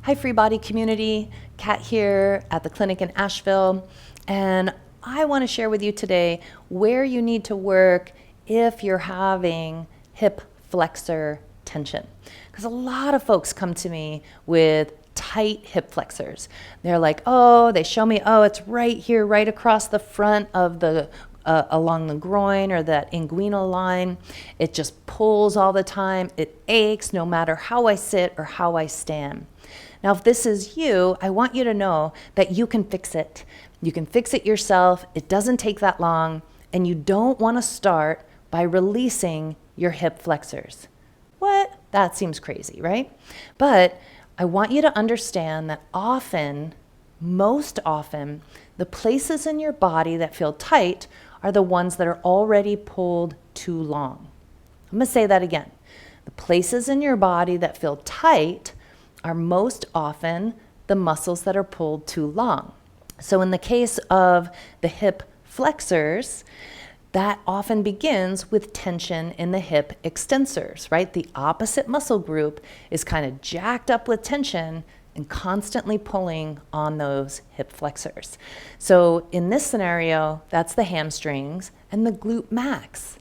Hi, FreeBody community. Kat here at the clinic in Asheville, and I want to share with you today where you need to work if you're having hip flexor tension. Because a lot of folks come to me with tight hip flexors. They're like, oh, they show me, oh, it's right here, right across the front of the along the groin or that inguinal line. It just pulls all the time. It aches no matter how I sit or how I stand. Now, if this is you, I want you to know that you can fix it. You can fix it yourself. It doesn't take that long, and you don't want to start by releasing your hip flexors. What? That seems crazy, right? But I want you to understand that often, most often, the places in your body that feel tight are the ones that are already pulled too long. I'm going to say that again. The places in your body that feel tight are most often the muscles that are pulled too long. So in the case of the hip flexors, that often begins with tension in the hip extensors, right? The opposite muscle group is kind of jacked up with tension and constantly pulling on those hip flexors. So in this scenario, that's the hamstrings and the glute max.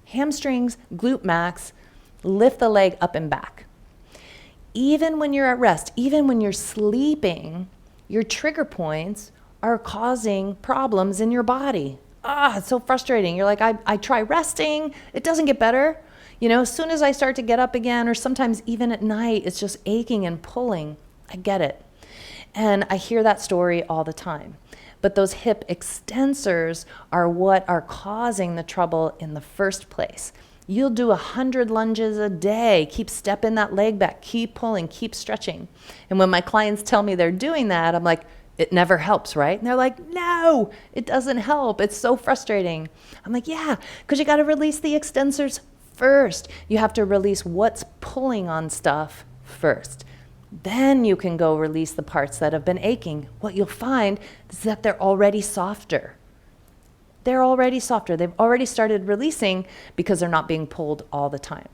Hamstrings, glute max, lift the leg up and back. Even when you're at rest, even when you're sleeping, your trigger points are causing problems in your body. It's so frustrating. You're like, I try resting, it doesn't get better. You know, as soon as I start to get up again, or sometimes even at night, it's just aching and pulling. I get it. And I hear that story all the time. But those hip extensors are what are causing the trouble in the first place. You'll do 100 lunges a day, keep stepping that leg back, keep pulling, keep stretching. And when my clients tell me they're doing that, I'm like, it never helps, right? And they're like, no, it doesn't help. It's so frustrating. I'm like, yeah, because you got to release the extensors first. You have to release what's pulling on stuff first. Then you can go release the parts that have been aching. What you'll find is that they're already softer. They're already softer. They've already started releasing because they're not being pulled all the time.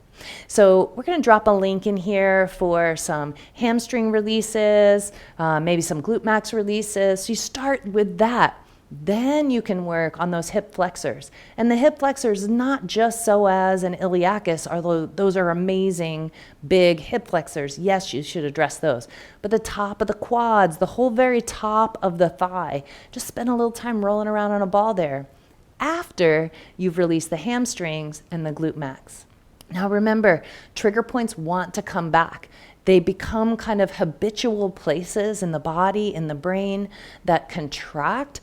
So we're going to drop a link in here for some hamstring releases, maybe some glute max releases. So you start with that. Then you can work on those hip flexors. And the hip flexors, not just psoas and iliacus, although those are amazing big hip flexors. Yes, you should address those. But the top of the quads, the whole very top of the thigh, just spend a little time rolling around on a ball there after you've released the hamstrings and the glute max. Now remember, trigger points want to come back. They become kind of habitual places in the body, in the brain that contract.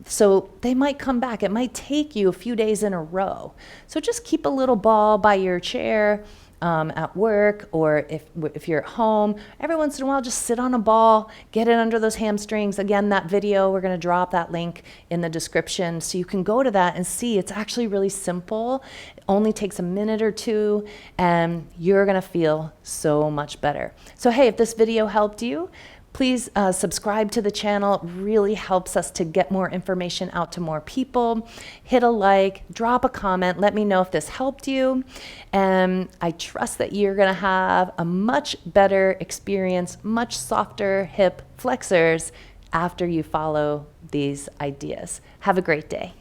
So they might come back. It might take you a few days in a row. So just keep a little ball by your chair at work, or if you're at home, every once in a while, just sit on a ball, get it under those hamstrings. Again, that video, we're going to drop that link in the description so you can go to that and see. It's actually really simple. It only takes a minute or two, and you're going to feel so much better. So hey, if this video helped you, please subscribe to the channel. It really helps us to get more information out to more people. Hit a like, drop a comment, let me know if this helped you. And I trust that you're gonna have a much better experience, much softer hip flexors after you follow these ideas. Have a great day.